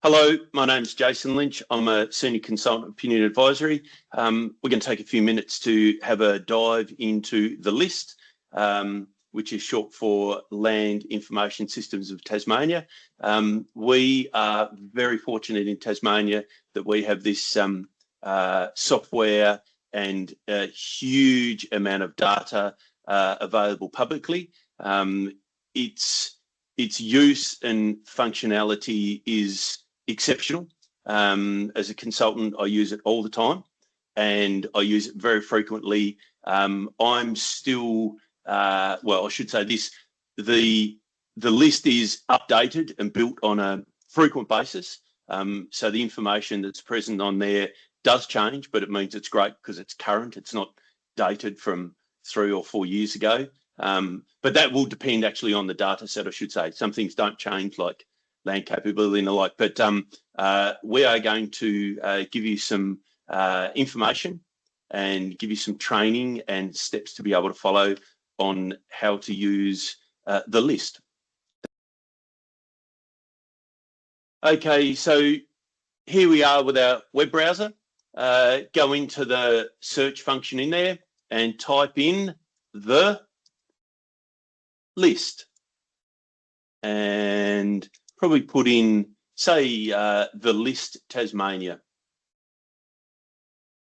Hello, my name's Jason Lynch. I'm a Senior Consultant at Pinion Advisory. We're going to take a few minutes to have a dive into the LIST, which is short for Land Information Systems of Tasmania. We are very fortunate in Tasmania that we have this software and a huge amount of data available publicly. Its use and functionality is exceptional. As a consultant, I use it all the time and I use it very frequently. I'm still, well, I should say this, the list is updated and built on a frequent basis. So the information that's present on there does change, but it means it's great because it's current. It's not dated from 3 or 4 years ago. But that will depend actually on the data set, I should say. Some things don't change, like land capability and the like, but we are going to give you some information and give you some training and steps to be able to follow on how to use the list. Okay, so here we are with our web browser. Go into the search function in there and type in the list and probably put in, say, the list Tasmania.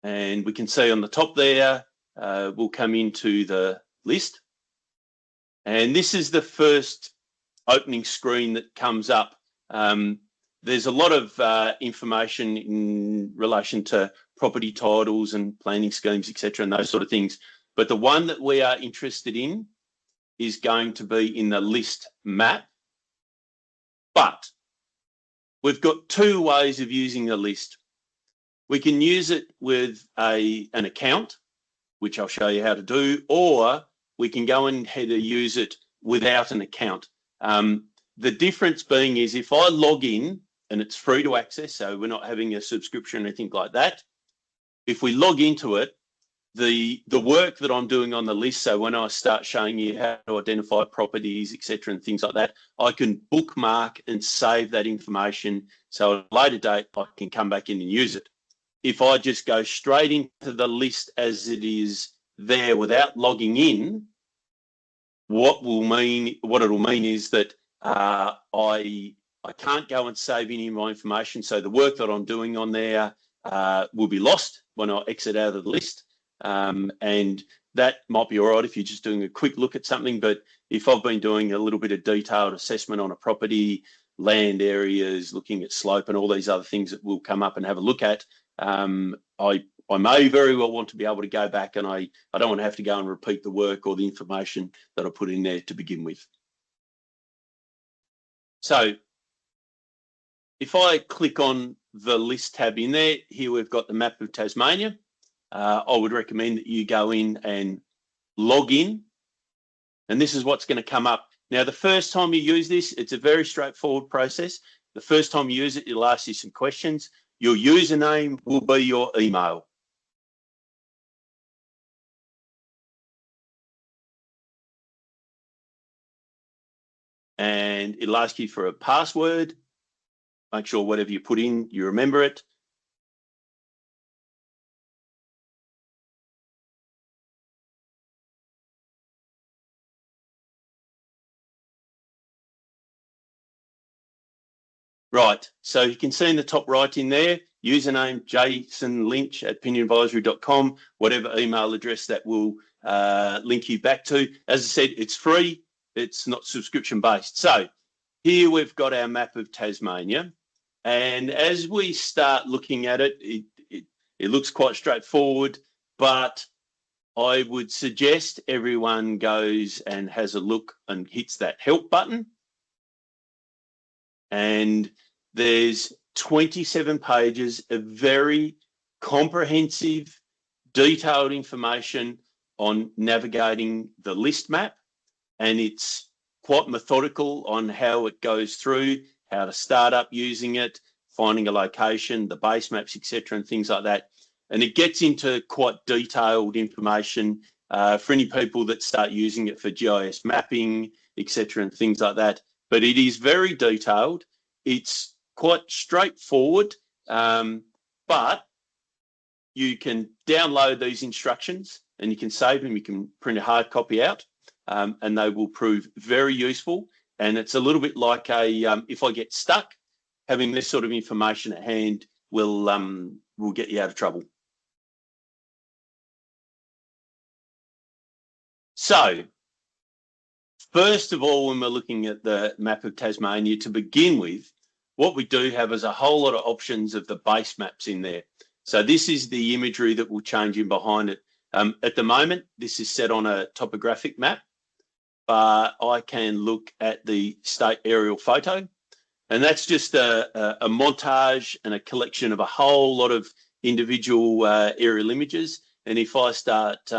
And we can see on the top there, we'll come into the list. And this is the first opening screen that comes up. There's a lot of information in relation to property titles and planning schemes, etc., and those sort of things. But the one that we are interested in is going to be in the LISTmap. But we've got two ways of using the list. We can use it with an account, which I'll show you how to do, or we can go ahead and use it without an account. The difference being is if I log in, and it's free to access, so we're not having a subscription or anything like that. If we log into it, the work that I'm doing on the list, so when I start showing you how to identify properties, etc., and things like that, I can bookmark and save that information so at a later date I can come back in and use it. If I just go straight into the list as it is there without logging in, what it'll mean is that I can't go and save any of my information, so the work that I'm doing on there will be lost when I exit out of the list. And that might be all right if you're just doing a quick look at something, but if I've been doing a little bit of detailed assessment on a property, land areas, looking at slope and all these other things that we'll come up and have a look at, I may very well want to be able to go back, and I don't want to have to go and repeat the work or the information that I put in there to begin with. So if I click on the list tab in there, here we've got the map of Tasmania. I would recommend that you go in and log in, and this is what's going to come up. Now, the first time you use this, it's a very straightforward process. The first time you use it, it'll ask you some questions. Your username will be your email. And it'll ask you for a password. Make sure whatever you put in, you remember it. Right, so you can see in the top right in there, username jasonlynch@pinionadvisory.com, whatever email address that will link you back to. As I said, it's free, it's not subscription based. So here we've got our map of Tasmania, and as we start looking at it, it looks quite straightforward, but I would suggest everyone goes and has a look and hits that help button. And there's 27 pages of very comprehensive, detailed information on navigating the LISTmap, and it's quite methodical on how it goes through, how to start up using it, finding a location, the base maps, etc., and things like that. And it gets into quite detailed information for any people that start using it for GIS mapping, etc., and things like that. But it is very detailed. It's quite straightforward, but you can download these instructions and you can save them. You can print a hard copy out, and they will prove very useful. And it's a little bit like if I get stuck, having this sort of information at hand will get you out of trouble. So, first of all, when we're looking at the map of Tasmania, to begin with, what we do have is a whole lot of options of the base maps in there. So this is the imagery that will change in behind it. At the moment, this is set on a topographic map, but I can look at the state aerial photo, and that's just a montage and a collection of a whole lot of individual aerial images. And if I start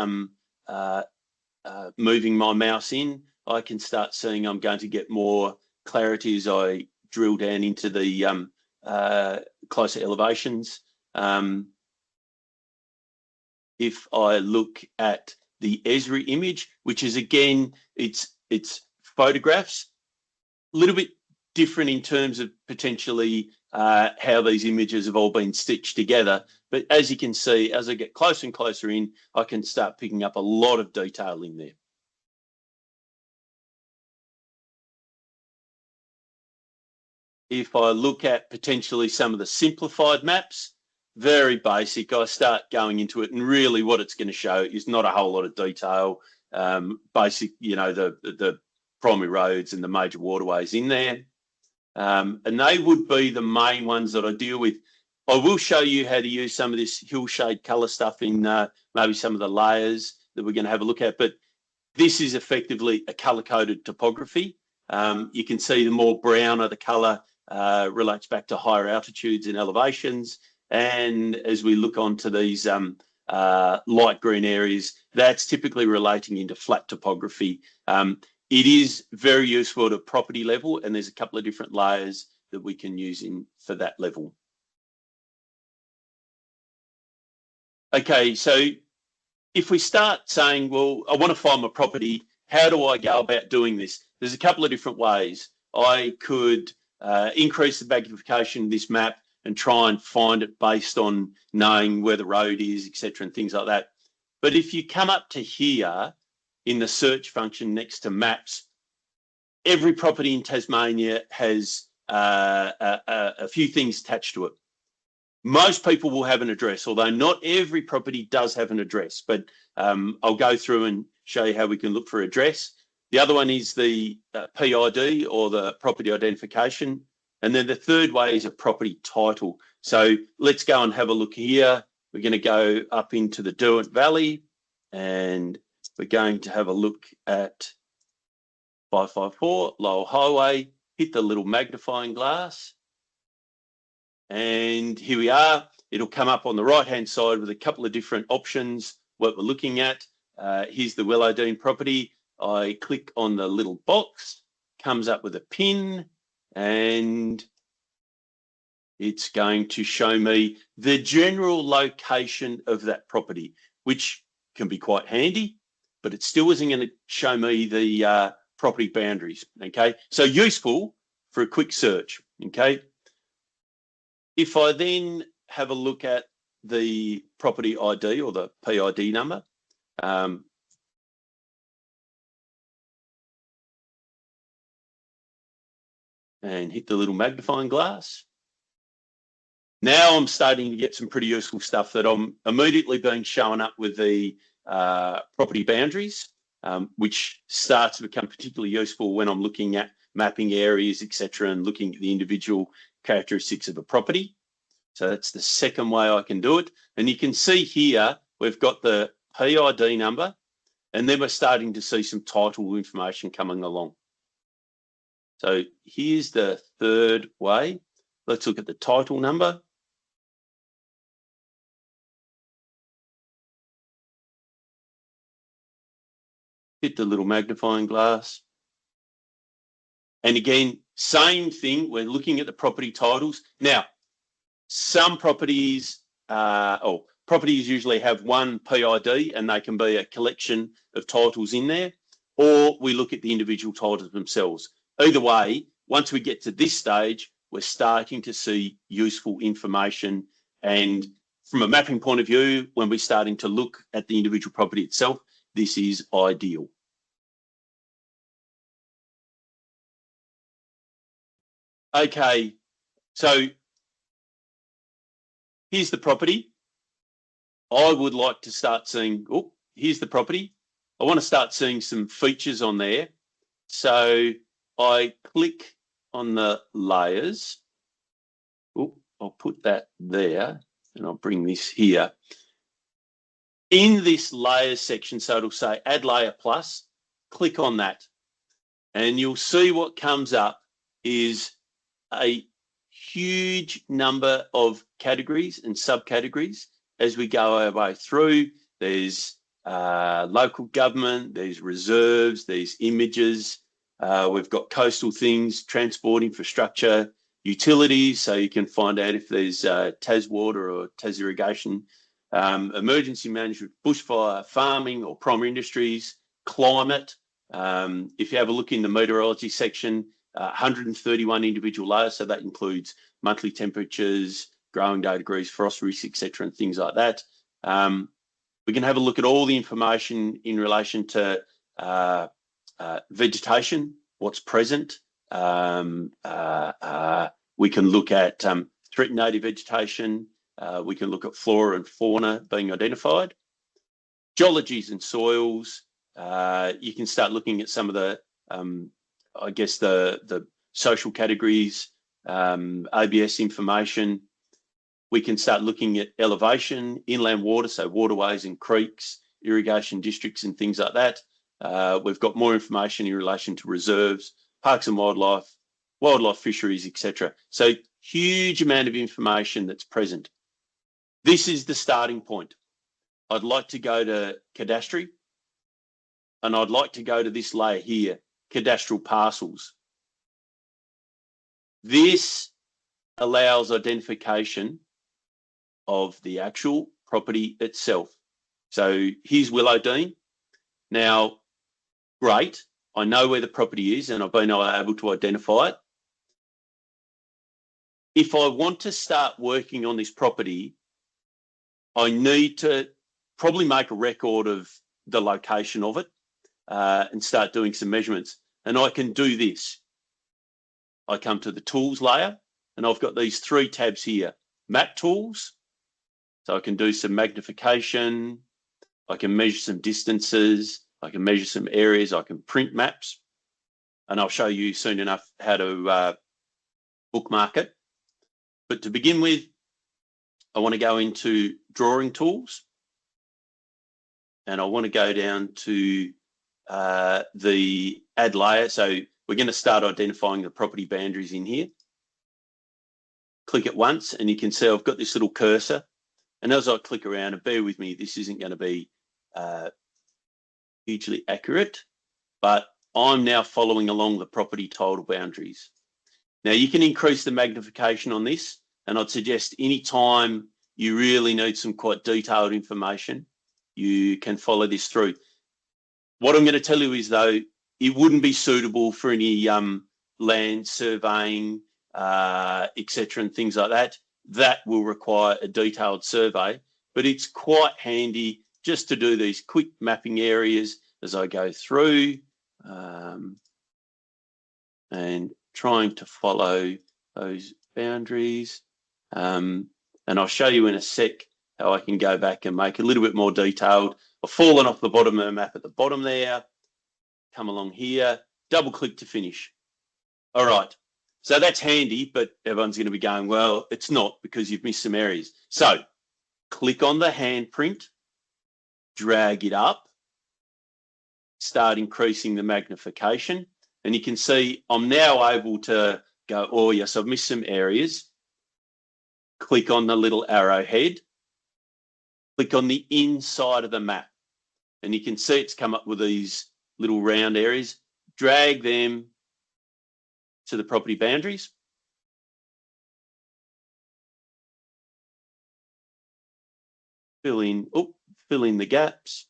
moving my mouse in, I can start seeing I'm going to get more clarity as I drill down into the closer elevations. If I look at the Esri image, which is again, it's photographs, a little bit different in terms of potentially how these images have all been stitched together. But as you can see, as I get closer and closer in, I can start picking up a lot of detail in there. If I look at potentially some of the simplified maps, very basic, I start going into it, and really what it's going to show is not a whole lot of detail. Basic, you know, the primary roads and the major waterways in there. And they would be the main ones that I deal with. I will show you how to use some of this hillshade colour stuff in maybe some of the layers that we're going to have a look at, but this is effectively a colour-coded topography. You can see the more browner the colour relates back to higher altitudes and elevations. And as we look onto these light green areas, that's typically relating into flat topography. It is very useful at a property level, and there's a couple of different layers that we can use for that level. Okay, so if we start saying, well, I want to find my property, how do I go about doing this? There's a couple of different ways. I could increase the magnification of this map and try and find it based on knowing where the road is, etc., and things like that. But if you come up to here in the search function next to maps, every property in Tasmania has a few things attached to it. Most people will have an address, although not every property does have an address, but I'll go through and show you how we can look for address. The other one is the PID, or the property identification. And then the third way is a property title. So let's go and have a look here. We're going to go up into the Derwent Valley, and we're going to have a look at 554 Lowell Highway, hit the little magnifying glass. And here we are. It'll come up on the right-hand side with a couple of different options, what we're looking at. Here's the Willowdean property. I click on the little box, comes up with a pin, and it's going to show me the general location of that property, which can be quite handy, but it still isn't going to show me the property boundaries, okay? So useful for a quick search, okay? If I then have a look at the property ID, or the PID number, and hit the little magnifying glass. Now I'm starting to get some pretty useful stuff that I'm immediately being shown up with the property boundaries, which starts to become particularly useful when I'm looking at mapping areas, etc., and looking at the individual characteristics of a property. So that's the second way I can do it. And you can see here, we've got the PID number, and then we're starting to see some title information coming along. So here's the third way. Let's look at the title number. Hit the little magnifying glass. And again, same thing, we're looking at the property titles. Now, some properties, properties usually have one PID, and they can be a collection of titles in there, or we look at the individual titles themselves. Either way, once we get to this stage, we're starting to see useful information. And from a mapping point of view, when we're starting to look at the individual property itself, this is ideal. Okay, so here's the property. I would like to start seeing, oh, here's the property. I want to start seeing some features on there. So I click on the layers. Oh, I'll put that there and I'll bring this here. In this layers section, so it'll say add layer plus, click on that. And you'll see what comes up is a huge number of categories and subcategories as we go our way through. There's local government, there's reserves, there's images, we've got coastal things, transport infrastructure, utilities, so you can find out if there's Tas water or Tas irrigation, emergency management, bushfire, farming or primary industries, climate. If you have a look in the meteorology section, 131 individual layers, so that includes monthly temperatures, growing day degrees, frost risks, etc., and things like that. We can have a look at all the information in relation to vegetation, what's present. We can look at threatened native vegetation. We can look at flora and fauna being identified. Geologies and soils. You can start looking at some of the I guess the social categories, ABS information. We can start looking at elevation, inland water, so waterways and creeks, irrigation districts and things like that. We've got more information in relation to reserves, parks and wildlife fisheries, etc. So huge amount of information that's present. This is the starting point. I'd like to go to cadastry, and I'd like to go to this layer here, cadastral parcels. This allows identification of the actual property itself. So here's Willowdean. Now, great, I know where the property is and I've been able to identify it. If I want to start working on this property, I need to probably make a record of the location of it and start doing some measurements. And I can do this. I come to the tools layer and I've got these 3 tabs here. Map tools, so I can do some magnification, I can measure some distances, I can measure some areas, I can print maps, and I'll show you soon enough how to bookmark it. But to begin with, I want to go into drawing tools and I want to go down to the add layer. So we're going to start identifying the property boundaries in here. Click it once and you can see I've got this little cursor, and as I click around, and bear with me, this isn't going to be hugely accurate, but I'm now following along the property title boundaries. Now you can increase the magnification on this, and I'd suggest any time you really need some quite detailed information, you can follow this through. What I'm going to tell you is, though, it wouldn't be suitable for any land surveying, etc., and things like that. That will require a detailed survey, but it's quite handy just to do these quick mapping areas as I go through and trying to follow those boundaries. And I'll show you in a sec how I can go back and make it a little bit more detailed. I've fallen off the bottom of the map at the bottom there, come along here, double click to finish. All right, so that's handy, but everyone's going to be going, well, it's not, because you've missed some areas. So click on the handprint, drag it up, start increasing the magnification, and you can see I'm now able to go, oh yes, I've missed some areas. Click on the little arrowhead, click on the inside of the map, and you can see it's come up with these little round areas. Drag them to the property boundaries. Fill in the gaps.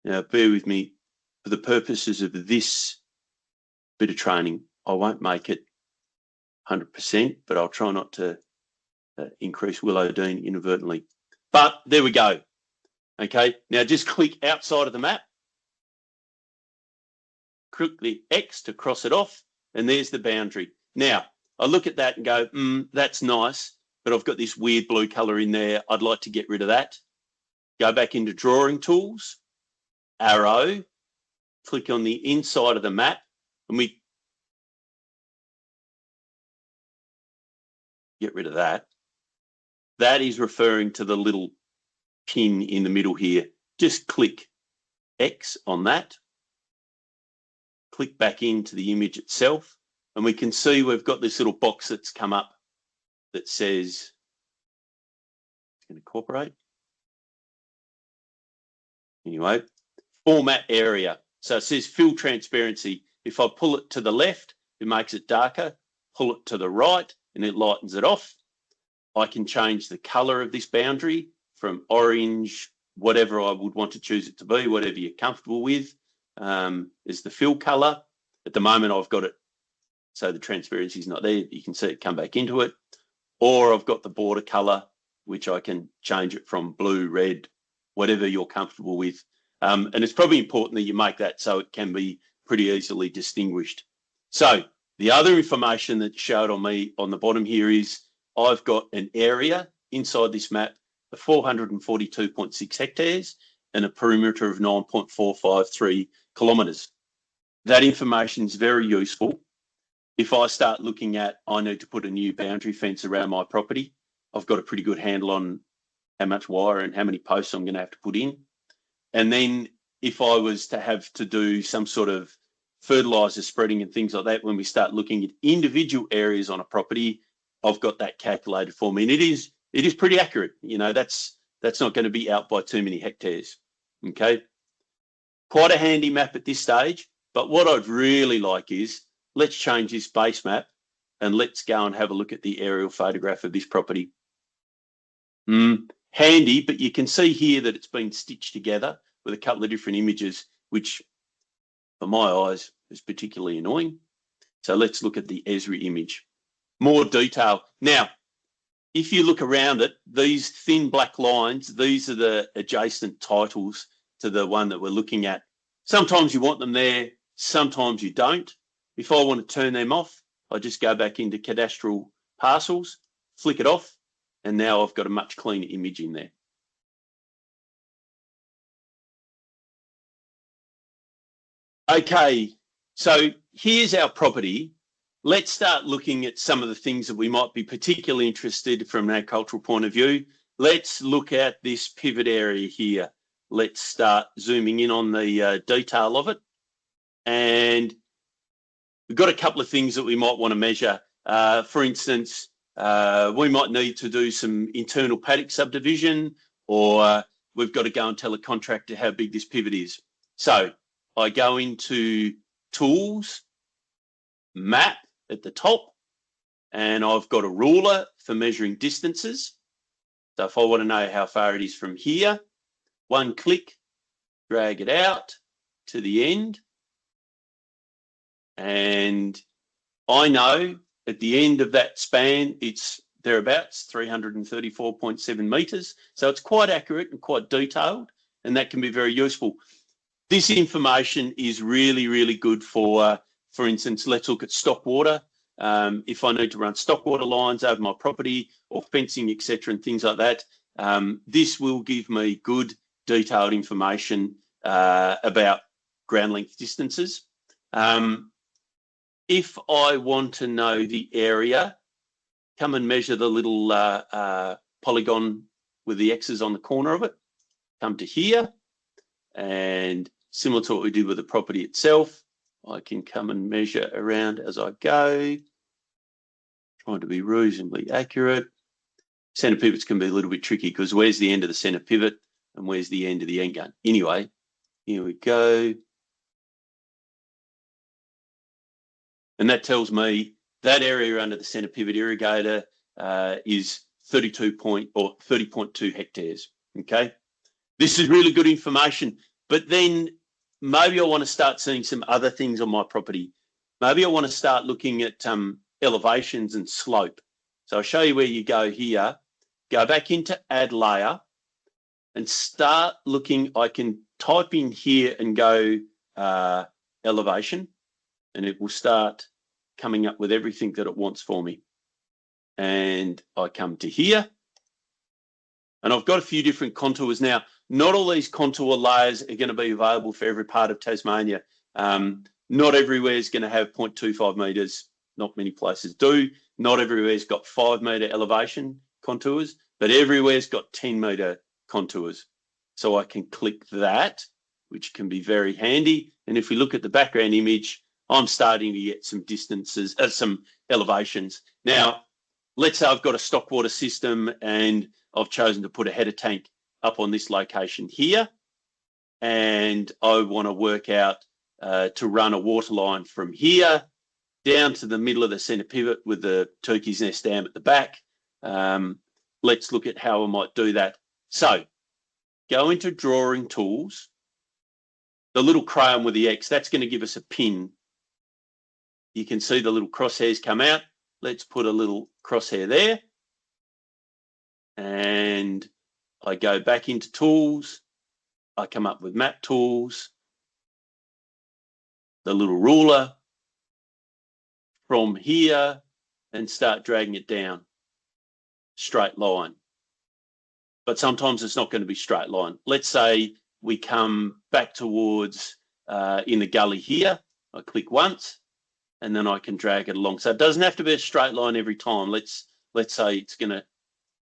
Now, bear with me. For the purposes of this bit of training, I won't make it 100%, but I'll try not to increase willow dean inadvertently. But there we go. Okay, now just click outside of the map. Click the X to cross it off, and there's the boundary. Now, I look at that and go, that's nice, but I've got this weird blue colour in there. I'd like to get rid of that. Go back into drawing tools, arrow, click on the inside of the map, and we get rid of that. That is referring to the little pin in the middle here. Just click X on that. Click back into the image itself, and we can see we've got this little box that's come up that says, it's going to incorporate. Anyway, format area. So it says fill transparency. If I pull it to the left, it makes it darker. Pull it to the right, and it lightens it off. I can change the colour of this boundary from orange, whatever I would want to choose it to be, whatever you're comfortable with, is the fill colour. At the moment, I've got it so the transparency is not there. You can see it come back into it. Or I've got the border colour, which I can change it from blue, red, whatever you're comfortable with. And it's probably important that you make that so it can be pretty easily distinguished. So the other information that showed on me on the bottom here is I've got an area inside this map of 442.6 hectares and a perimeter of 9.453 kilometres. That information is very useful. If I start looking at, I need to put a new boundary fence around my property, I've got a pretty good handle on how much wire and how many posts I'm going to have to put in. And then if I was to have to do some sort of fertiliser spreading and things like that, when we start looking at individual areas on a property, I've got that calculated for me. And it is pretty accurate. You know, that's not going to be out by too many hectares. Okay. Quite a handy map at this stage. But what I'd really like is, let's change this base map and let's go and have a look at the aerial photograph of this property. Handy, but you can see here that it's been stitched together with a couple of different images, which for my eyes is particularly annoying. So let's look at the Esri image. More detail. Now, if you look around it, these thin black lines, these are the adjacent titles to the one that we're looking at. Sometimes you want them there, sometimes you don't. If I want to turn them off, I just go back into cadastral parcels, flick it off, and now I've got a much cleaner image in there. Okay, so here's our property. Let's start looking at some of the things that we might be particularly interested in from an agricultural point of view. Let's look at this pivot area here. Let's start zooming in on the detail of it. And we've got a couple of things that we might want to measure. For instance, we might need to do some internal paddock subdivision, or we've got to go and tell a contractor how big this pivot is. So I go into Tools, Map at the top, and I've got a ruler for measuring distances. So if I want to know how far it is from here, one click, drag it out to the end. And I know at the end of that span, it's thereabouts 334.7 metres. So it's quite accurate and quite detailed, and that can be very useful. This information is really, really good for instance, let's look at stock water. If I need to run stock water lines over my property or fencing, etc., and things like that, this will give me good detailed information about ground length distances. If I want to know the area, come and measure the little polygon with the X's on the corner of it. Come to here, and similar to what we did with the property itself, I can come and measure around as I go, trying to be reasonably accurate. Centre pivots can be a little bit tricky because where's the end of the centre pivot and where's the end of the end gun? Anyway, here we go. And that tells me that area under the centre pivot irrigator is 30.2 hectares. Okay, this is really good information. But then maybe I want to start seeing some other things on my property. Maybe I want to start looking at elevations and slope. So I'll show you where you go here. Go back into Add Layer and start looking. I can type in here and go elevation, and it will start coming up with everything that it wants for me. And I come to here, and I've got a few different contours. Now, not all these contour layers are going to be available for every part of Tasmania. Not everywhere is going to have 0.25 metres. Not many places do. Not everywhere's got 5 metre elevation contours, but everywhere's got 10 metre contours. So I can click that, which can be very handy. And if we look at the background image, I'm starting to get some distances, some elevations. Now, let's say I've got a stock water system and I've chosen to put a header tank up on this location here, and I want to work out to run a water line from here down to the middle of the centre pivot with the turkey's nest dam at the back. Let's look at how I might do that. So go into Drawing Tools, the little crayon with the X, that's going to give us a pin. You can see the little crosshairs come out. Let's put a little crosshair there. And I go back into Tools. I come up with Map Tools, the little ruler from here, and start dragging it down. Straight line. But sometimes it's not going to be straight line. Let's say we come back towards in the gully here. I click once, and then I can drag it along. So it doesn't have to be a straight line every time. Let's say it's going to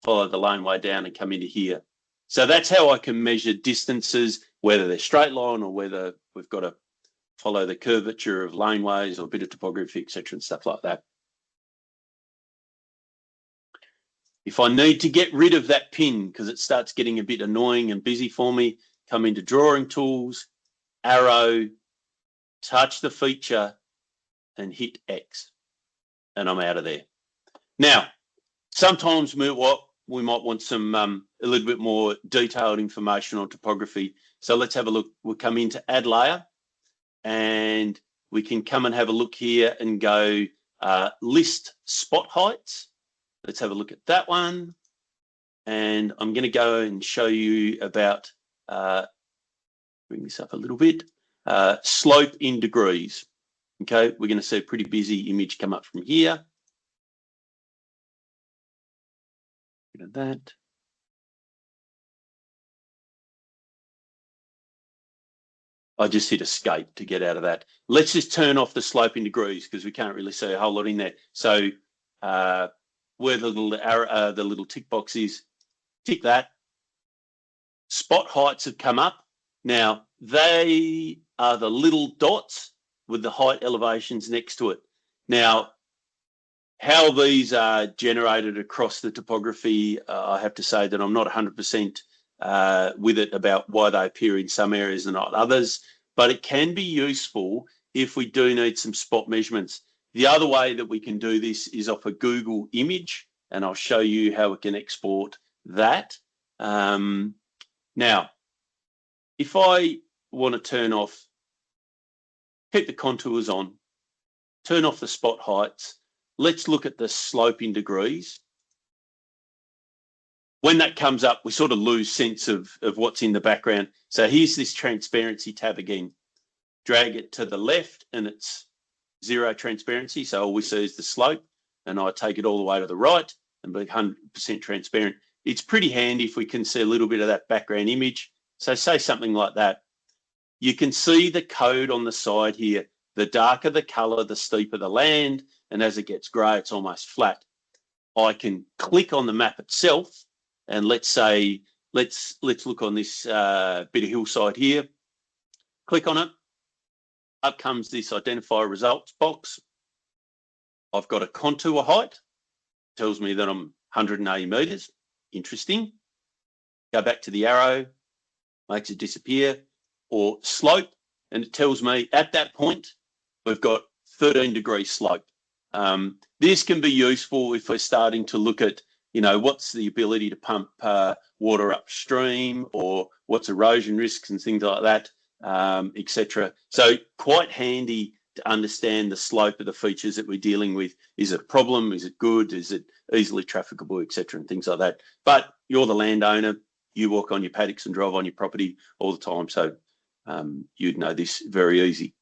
follow the laneway down and come into here. So that's how I can measure distances, whether they're straight line or whether we've got to follow the curvature of laneways or a bit of topography, etc., and stuff like that. If I need to get rid of that pin because it starts getting a bit annoying and busy for me, come into Drawing Tools, arrow, touch the feature, and hit X, and I'm out of there. Now, sometimes we might want some a little bit more detailed information on topography. So let's have a look. We'll come into Add Layer, and we can come and have a look here and go list spot heights. Let's have a look at that one. And I'm going to go and show you about, bring this up a little bit, slope in degrees. Okay, we're going to see a pretty busy image come up from here. Look at that. I just hit escape to get out of that. Let's just turn off the slope in degrees because we can't really see a whole lot in there. So where the little arrow, the little tick box is, tick that. Spot heights have come up. Now they are the little dots with the height elevations next to it. Now, how these are generated across the topography, I have to say that I'm not 100% with it about why they appear in some areas and not others, but it can be useful if we do need some spot measurements. The other way that we can do this is off a Google image, and I'll show you how we can export that. Now, if I want to turn off, keep the contours on, turn off the spot heights, let's look at the slope in degrees. When that comes up, we sort of lose sense of what's in the background. So here's this transparency tab again. Drag it to the left and it's 0 transparency. So all we see is the slope, and I take it all the way to the right and be 100% transparent. It's pretty handy if we can see a little bit of that background image. So say something like that. You can see the code on the side here. The darker the color, the steeper the land, and as it gets gray, it's almost flat. I can click on the map itself, and let's say, let's look on this bit of hillside here. Click on it. Up comes this identify results box. I've got a contour height. Tells me that I'm 180 meters. Interesting. Go back to the arrow, makes it disappear, or slope, and it tells me at that point we've got 13 degree slope. This can be useful if we're starting to look at, you know, what's the ability to pump water upstream, or what's erosion risks and things like that. etc. So quite handy to understand the slope of the features that we're dealing with. Is it a problem? Is it good? Is it easily trafficable, etc., and things like that. But you're the landowner. You walk on your paddocks and drive on your property all the time, so you'd know this very easy.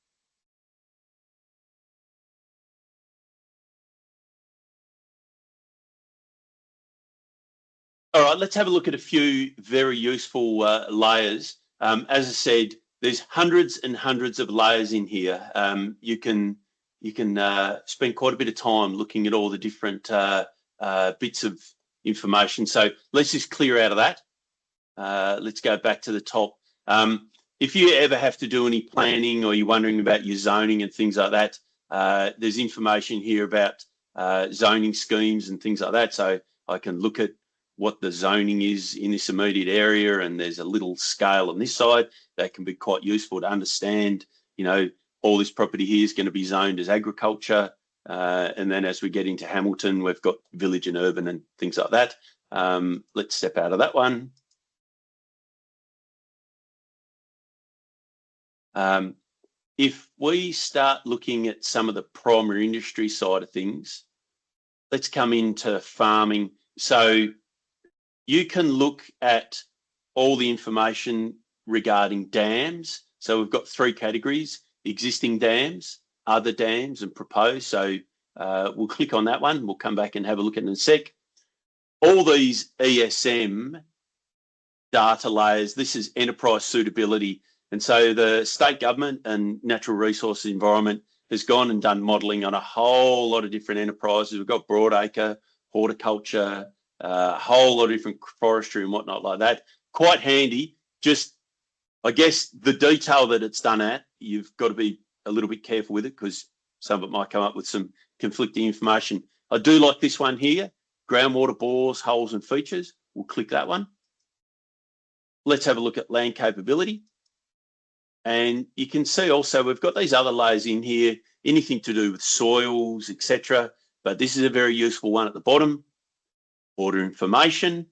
All right, let's have a look at a few very useful layers. As I said, there's hundreds and hundreds of layers in here. You can spend quite a bit of time looking at all the different bits of information. So let's just clear out of that. Let's go back to the top. If you ever have to do any planning or you're wondering about your zoning and things like that, there's information here about zoning schemes and things like that. So I can look at what the zoning is in this immediate area, and there's a little scale on this side that can be quite useful to understand, you know, all this property here is going to be zoned as agriculture, and then as we get into Hamilton, we've got village and urban and things like that. Let's step out of that one. If we start looking at some of the primary industry side of things, let's come into farming. So you can look at all the information regarding dams. So we've got three categories: existing dams, other dams, and proposed. So we'll click on that one. We'll come back and have a look at it in a sec. All these ESM data layers, this is enterprise suitability. And so the state government and natural resources environment has gone and done modelling on a whole lot of different enterprises. We've got broadacre, horticulture, a whole lot of different forestry and whatnot like that. Quite handy. Just, I guess, the detail that it's done at, you've got to be a little bit careful with it because some of it might come up with some conflicting information. I do like this one here, groundwater bores, holes and features. We'll click that one. Let's have a look at land capability. And you can see also we've got these other layers in here, anything to do with soils, etc. But this is a very useful one at the bottom. Order information.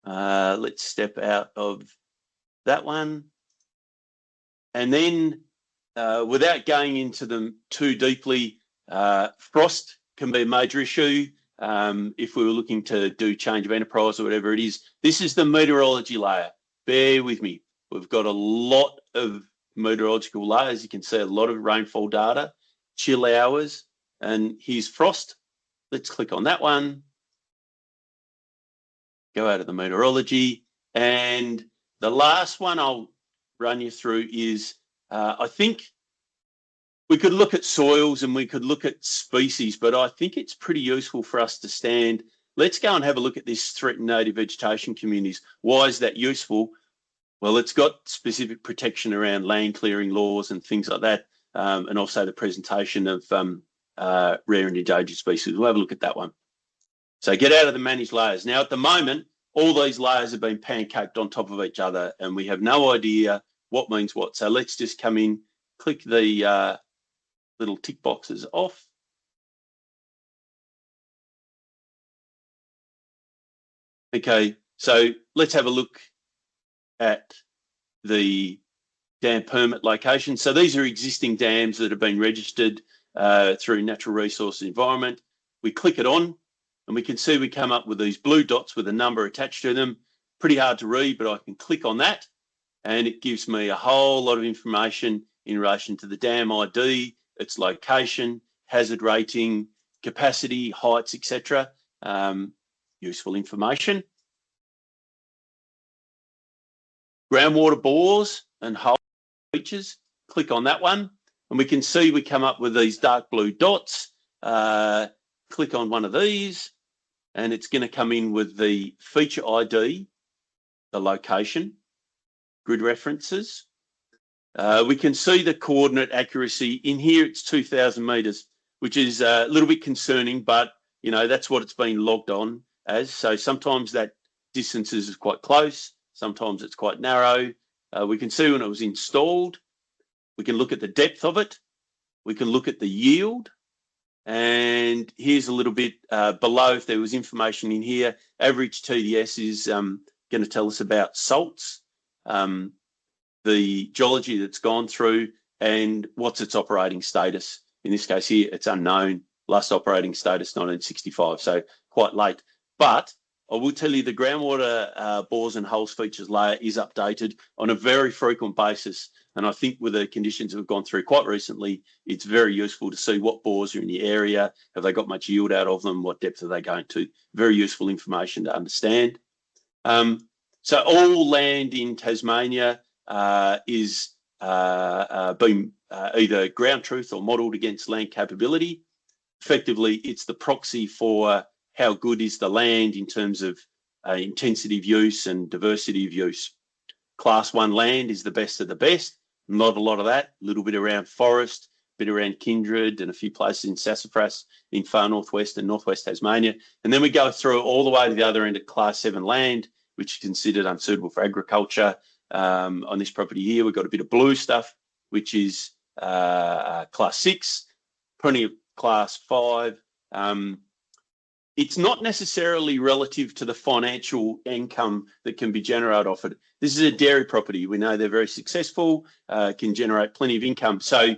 Let's step out of that one. And then without going into them too deeply, frost can be a major issue if we were looking to do change of enterprise or whatever it is. This is the meteorology layer. Bear with me. We've got a lot of meteorological layers. You can see a lot of rainfall data, chill hours, and here's frost. Let's click on that one. Go out of the meteorology. And the last one I'll run you through is, I think we could look at soils and we could look at species, but I think it's pretty useful for us to stand. Let's go and have a look at this threatened native vegetation communities. Why is that useful? Well, it's got specific protection around land clearing laws and things like that, and also the presentation of rare and endangered species. We'll have a look at that one. So get out of the managed layers. Now, at the moment, all these layers have been pancaked on top of each other, and we have no idea what means what. So let's just come in, click the little tick boxes off. Okay, so let's have a look at the dam permit location. So these are existing dams that have been registered through Natural Resources Environment. We click it on and we can see we come up with these blue dots with a number attached to them. Pretty hard to read, but I can click on that and it gives me a whole lot of information in relation to the dam ID, its location, hazard rating, capacity, heights, etc. Useful information. Groundwater bores and hole features. Click on that one and we can see we come up with these dark blue dots. Click on one of these and it's going to come in with the feature ID, the location, grid references. We can see the coordinate accuracy. In here it's 2,000 metres, which is a little bit concerning, but you know that's what it's been logged on as. So sometimes that distance is quite close, sometimes it's quite narrow. We can see when it was installed. We can look at the depth of it. We can look at the yield. And here's a little bit below if there was information in here. Average TDS is going to tell us about salts. the geology that's gone through, and what's its operating status. In this case here, it's unknown. Last operating status, 1965, so quite late. But I will tell you the groundwater bores and holes features layer is updated on a very frequent basis. And I think with the conditions we've gone through quite recently, it's very useful to see what bores are in the area. Have they got much yield out of them? What depth are they going to? Very useful information to understand. So all land in Tasmania is being either ground truth or modelled against land capability. Effectively, it's the proxy for how good is the land in terms of intensity of use and diversity of use. Class 1 land is the best of the best. Not a lot of that. A little bit around forest, a bit around Kindred and a few places in Sassafras in far northwest and northwest Tasmania. And then we go through all the way to the other end of Class 7 land, which is considered unsuitable for agriculture. On this property here, we've got a bit of blue stuff, which is Class 6, plenty of Class 5. It's not necessarily relative to the financial income that can be generated off it. This is a dairy property. We know they're very successful, can generate plenty of income. So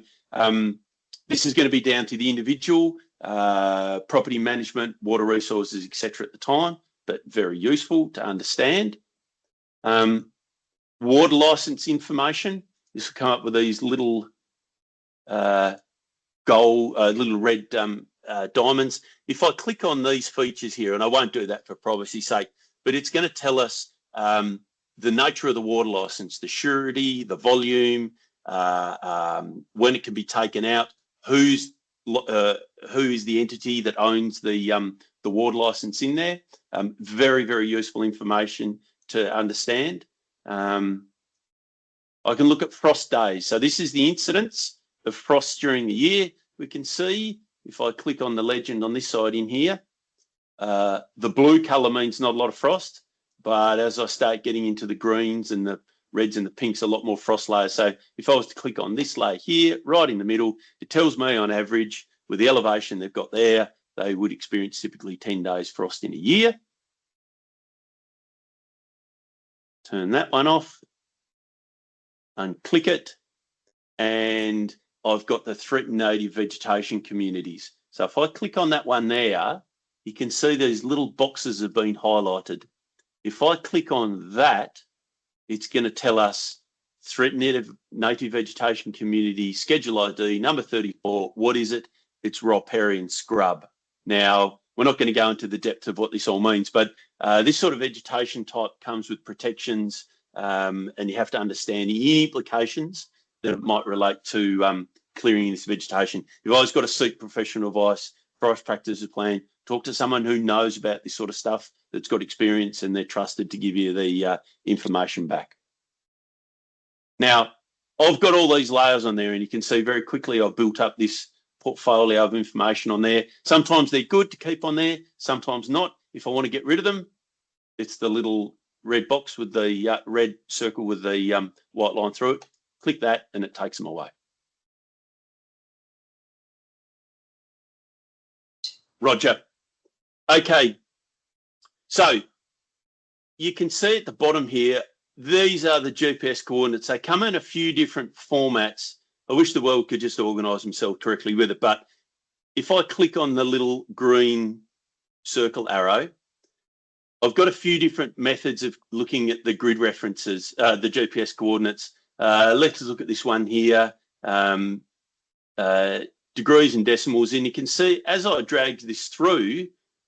this is going to be down to the individual, property management, water resources, etc. at the time, but very useful to understand. Water license information. This will come up with these little little red diamonds. If I click on these features here, and I won't do that for privacy's sake, but it's going to tell us the nature of the water license, the surety, the volume, when it can be taken out, who is the entity that owns the water license in there. Very, very useful information to understand. I can look at frost days. So this is the incidence of frost during the year. We can see, if I click on the legend on this side in here, the blue colour means not a lot of frost, but as I start getting into the greens and the reds and the pinks, a lot more frost layers. So if I was to click on this layer here, right in the middle, it tells me on average, with the elevation they've got there, they would experience typically 10 days frost in a year. Turn that one off, unclick it, and I've got the threatened native vegetation communities. So if I click on that one there, you can see these little boxes have been highlighted. If I click on that, it's going to tell us threatened native vegetation community, schedule ID, number 34. What is it? It's riparian scrub. Now, we're not going to go into the depth of what this all means, but this sort of vegetation type comes with protections, and you have to understand the implications that it might relate to clearing this vegetation. You've always got to seek professional advice, forest practices plan, talk to someone who knows about this sort of stuff, that's got experience, and they're trusted to give you the information back. Now, I've got all these layers on there, and you can see very quickly I've built up this portfolio of information on there. Sometimes they're good to keep on there, sometimes not. If I want to get rid of them, it's the little red box with the red circle with the white line through it. Click that and it takes them away. Roger. Okay, so you can see at the bottom here, these are the GPS coordinates. They come in a few different formats. I wish the world could just organise themselves correctly with it, but if I click on the little green circle arrow, I've got a few different methods of looking at the grid references, the GPS coordinates. Let's look at this one here, degrees and decimals, and you can see as I drag this through,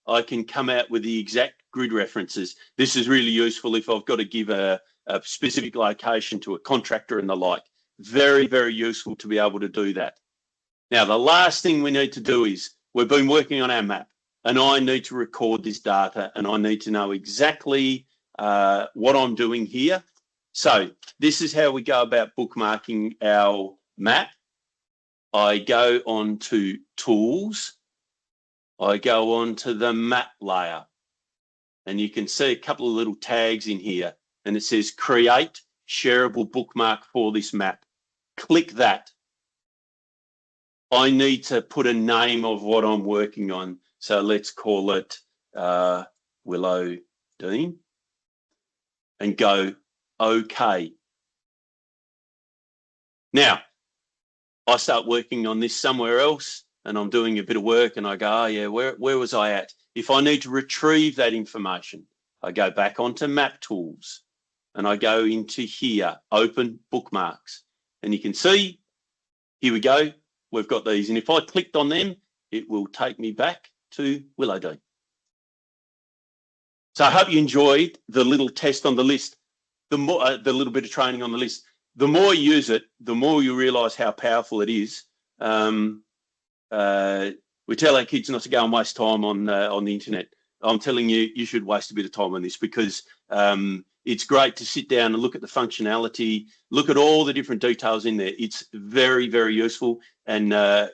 I can come out with the exact grid references. This is really useful if I've got to give a specific location to a contractor and the like. Very, very useful to be able to do that. Now, the last thing we need to do is, we've been working on our map, and I need to record this data, and I need to know exactly what I'm doing here. So this is how we go about bookmarking our map. I go on to Tools. I go on to the map layer, and you can see a couple of little tags in here, and it says Create Shareable Bookmark for this map. Click that. I need to put a name of what I'm working on. So let's call it Willow Dean, and go OK. Now, I start working on this somewhere else and I'm doing a bit of work and I go, oh yeah, where was I at? If I need to retrieve that information, I go back onto Map Tools and I go into here, Open Bookmarks. And you can see, here we go, we've got these. And if I clicked on them, it will take me back to Willowdene. So I hope you enjoyed the little test on the list, the little bit of training on the list. The more you use it, the more you realise how powerful it is. We tell our kids not to go and waste time on the internet. I'm telling you, you should waste a bit of time on this because it's great to sit down and look at the functionality, look at all the different details in there. It's very, very useful, and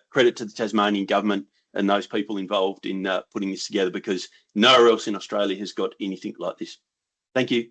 credit to the Tasmanian government and those people involved in putting this together, because nowhere else in Australia has got anything like this. Thank you.